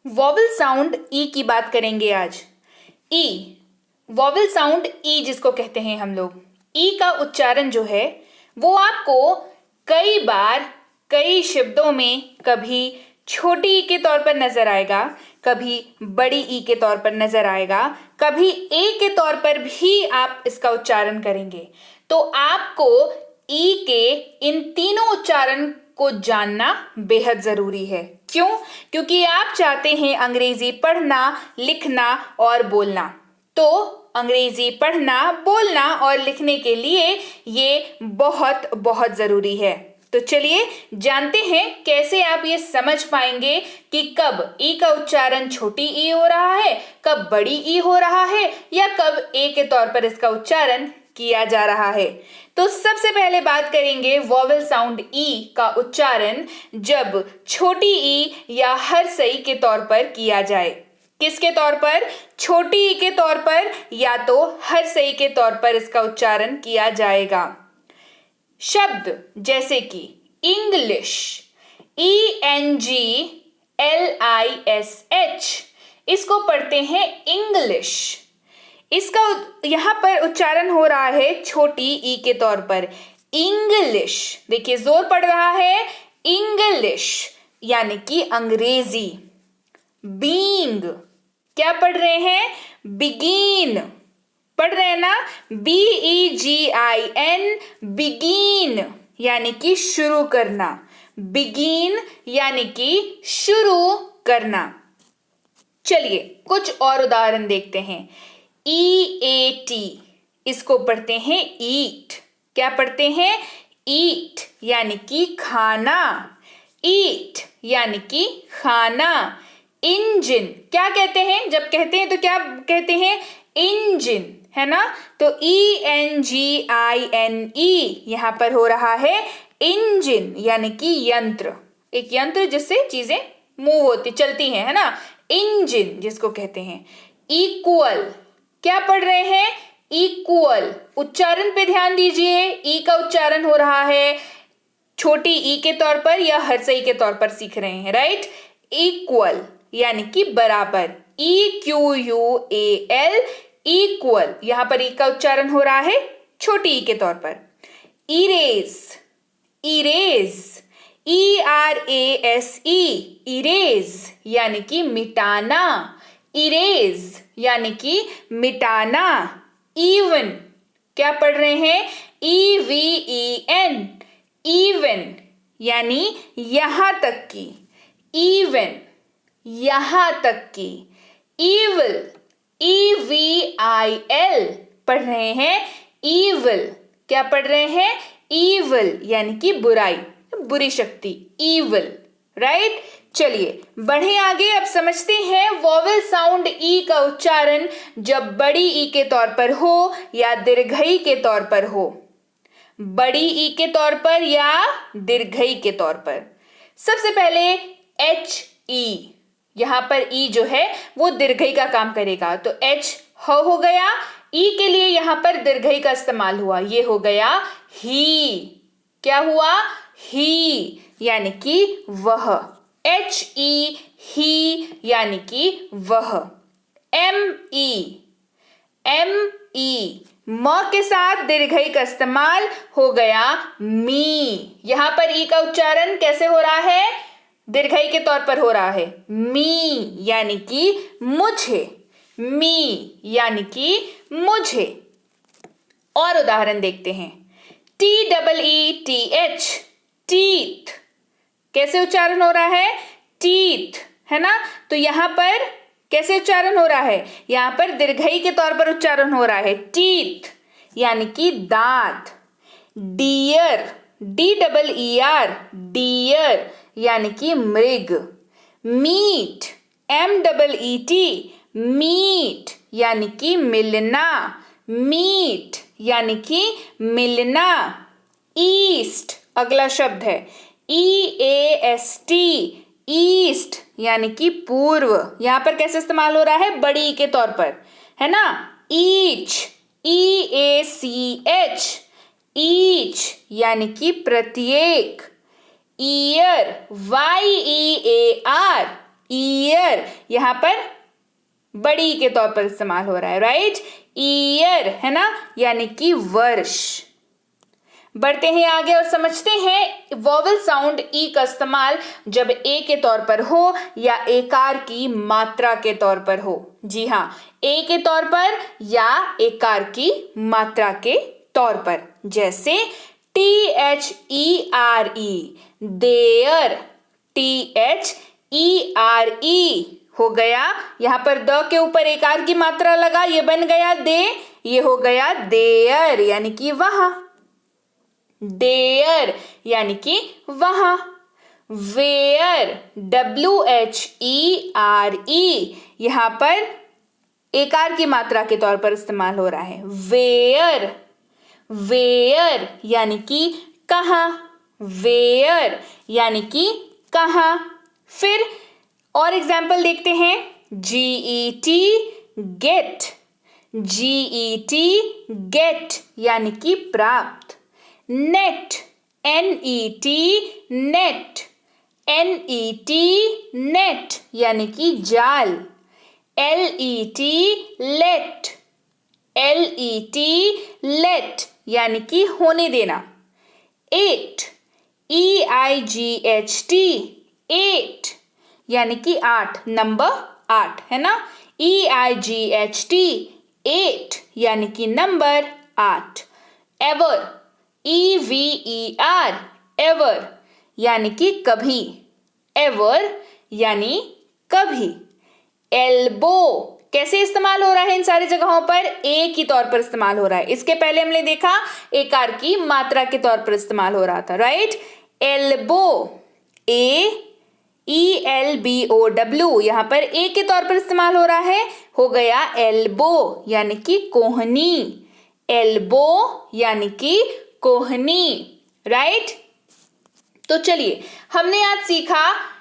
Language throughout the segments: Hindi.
वॉवल साउंड ई की बात करेंगे आज। ई, वॉवल साउंड ई जिसको कहते हैं हम लोग। ई का उच्चारण जो है वो आपको कई बार कई शब्दों में कभी छोटी ई के तौर पर नजर आएगा, कभी बड़ी ई के तौर पर नजर आएगा, कभी ए के तौर पर भी आप इसका उच्चारण करेंगे। तो आपको ई के इन तीनों उच्चारण को जानना बेहद जरूरी है। क्यों? क्योंकि आप चाहते हैं अंग्रेजी पढ़ना, लिखना और बोलना। तो अंग्रेजी पढ़ना, बोलना और लिखने के लिए ये बहुत बहुत जरूरी है। तो चलिए जानते हैं कैसे आप ये समझ पाएंगे कि कब ई का उच्चारण छोटी ई हो रहा है, कब बड़ी ई हो रहा है, या कब ए के तौर पर इसका उच्चारण किया जा रहा है। तो सबसे पहले बात करेंगे वॉवल साउंड ई का उच्चारण जब छोटी ई या हर्षई के तौर पर किया जाए। किसके तौर पर? छोटी ई के तौर पर या तो हर्षई के तौर पर इसका उच्चारण किया जाएगा। शब्द जैसे कि इंग्लिश, ENGLISH, इसको पढ़ते हैं इंग्लिश। इसका यहां पर उच्चारण हो रहा है छोटी ई के तौर पर, इंग्लिश। देखिए जोर पड़ रहा है, इंग्लिश यानी कि अंग्रेजी। बीइंग, क्या पढ़ रहे हैं? बिगिन, पढ़ रहे हैं ना, BEGIN, बिगिन यानी कि शुरू करना। बिगिन यानी कि शुरू करना। चलिए कुछ और उदाहरण देखते हैं। EAT, इसको पढ़ते हैं ईट। क्या पढ़ते हैं? ईट यानी कि खाना। ईट यानी कि खाना। इंजन, क्या कहते हैं? जब कहते हैं तो क्या कहते हैं? इंजन, है ना। तो ENGINE, यहां पर हो रहा है इंजन यानी कि यंत्र। एक यंत्र जिससे चीजें मूव होती, चलती हैं, है ना। इंजन जिसको कहते हैं। इक्वल, क्या पढ़ रहे हैं? इक्वल। उच्चारण पे ध्यान दीजिए। ई का उच्चारण हो रहा है छोटी ई के तौर पर या हर्षई के तौर पर सीख रहे हैं, राइट। इक्वल यानी कि बराबर, EQUAL, इक्वल। यहां पर ई का उच्चारण हो रहा है छोटी ई के तौर पर। इरेज, इरेज, ERASE, इरेज यानी कि मिटाना। इरेज यानी कि मिटाना। इवन, क्या पढ़ रहे हैं? EVEN, इवन यानी यहां तक की। इवन, यहां तक की। इविल, EVIL, पढ़ रहे हैं इविल। क्या पढ़ रहे हैं? इविल यानी कि बुराई, बुरी शक्ति, इविल, राइट। चलिए बढ़े आगे। अब समझते हैं वॉवल साउंड ई का उच्चारण जब बड़ी ई के तौर पर हो या दीर्घई के तौर पर हो। बड़ी ई के तौर पर या दीर्घई के तौर पर। सबसे पहले HE, यहां पर ई जो है वो दीर्घई का काम करेगा। तो H हो गया। ई के लिए यहां पर दीर्घई का इस्तेमाल हुआ, ये हो गया ही। क्या हुआ? ही यानी कि वह। HE, ही यानी कि वह। ME, म के साथ दीर्घई का इस्तेमाल हो गया मी। यहां पर ई का उच्चारण कैसे हो रहा है? दीर्घई के तौर पर हो रहा है। मी यानी कि मुझे। मी यानी कि मुझे। और उदाहरण देखते हैं। TEETH, टीथ, कैसे उच्चारण हो रहा है? टीथ, है ना। तो यहां पर कैसे उच्चारण हो रहा है? यहां पर दीर्घई के तौर पर उच्चारण हो रहा है, टीथ यानी कि दांत। डियर, DEER, डियर यानी कि मृग। मीट, MEAT, मीट यानी कि मिलना। मीट यानी कि मिलना। ईस्ट, अगला शब्द है EAST, ईस्ट यानी कि पूर्व। यहां पर कैसे इस्तेमाल हो रहा है? बड़ी के तौर पर, है ना। ईच, EACH, ईच यानी कि प्रत्येक। ईयर, YEAR, ईयर यहां पर बड़ी के तौर पर इस्तेमाल हो रहा है, राइट। ईयर है ना, यानी कि वर्ष। बढ़ते हैं आगे और समझते हैं वॉवल साउंड ई का इस्तेमाल जब ए के तौर पर हो या एकार की मात्रा के तौर पर हो। जी हाँ, ए के तौर पर या एकार की मात्रा के तौर पर। जैसे THERE, देयर, THERE हो गया, यहां पर द के ऊपर एकार की मात्रा लगा, ये बन गया दे, ये हो गया देयर यानी कि वहां। देयर यानी कि वहां। वेयर, WHERE, यहां पर एकार की मात्रा के तौर पर इस्तेमाल हो रहा है। वेयर, वेयर यानी कि कहां। वेयर यानी कि कहां। फिर और एग्जाम्पल देखते हैं। GET, गेट, GET, गेट यानी कि प्राप्त। Net, NET, net, NET, net यानी कि जाल। LET, लेट, LET, लेट यानी कि होने देना। 8, EIGHT, एट यानी कि 8, नंबर 8 है ना। EIGHT, 8 यानी कि नंबर 8। एवर, EVER, एवर यानी कि कभी। एवर यानी कभी। एल्बो कैसे इस्तेमाल हो रहा है इन सारी जगहों पर? ए की तौर पर इस्तेमाल हो रहा है। इसके पहले हमने देखा एकार की मात्रा के तौर पर इस्तेमाल हो रहा था, राइट। एल्बो, ELBOW, यहां पर ए के तौर पर इस्तेमाल हो रहा है, हो गया एल्बो यानी कि कोहनी। एल्बो यानी कि कोहनी, राइट। तो चलिए, हमने आज सीखा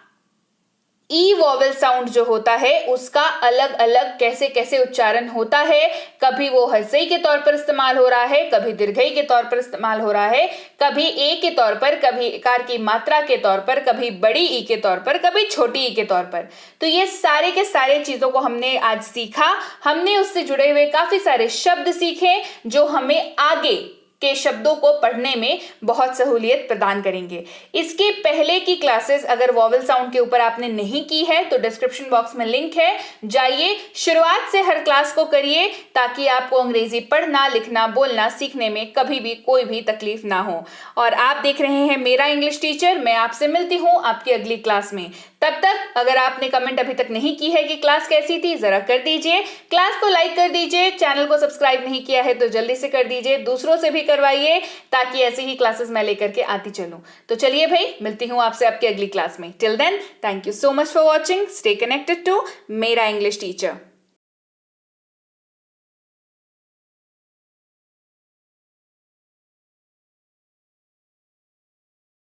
ई वॉवेल साउंड जो होता है उसका अलग अलग कैसे कैसे उच्चारण होता है। कभी वो हर्षई के तौर पर इस्तेमाल हो रहा है, कभी दीर्घई के तौर पर इस्तेमाल हो रहा है, कभी ए के तौर पर, कभी एकार की मात्रा के तौर पर, कभी बड़ी ई के तौर पर, कभी छोटी ई के तौर पर। तो ये सारे के सारे चीजों को हमने आज सीखा। हमने उससे जुड़े हुए काफी सारे शब्द सीखे जो हमें आगे के शब्दों को पढ़ने में बहुत सहूलियत प्रदान करेंगे। इसके पहले की क्लासेस अगर वॉवेल साउंड के ऊपर आपने नहीं की है तो डिस्क्रिप्शन बॉक्स में लिंक है, जाइए शुरुआत से हर क्लास को करिए ताकि आपको अंग्रेजी पढ़ना, लिखना, बोलना सीखने में कभी भी कोई भी तकलीफ ना हो। और आप देख रहे हैं मेरा इंग्लिश टीचर। मैं आपसे मिलती हूँ आपकी अगली क्लास में। तब तक अगर आपने कमेंट अभी तक नहीं की है कि क्लास कैसी थी, जरा कर दीजिए। क्लास को लाइक कर दीजिए, चैनल को सब्सक्राइब नहीं किया है तो जल्दी से कर दीजिए, दूसरों से भी करवाइए ताकि ऐसी ही क्लासेस मैं लेकर के आती चलूं। तो चलिए भाई, मिलती हूं आपसे आपकी अगली क्लास में। Till then, thank you so much for watching. Stay connected to मेरा इंग्लिश टीचर।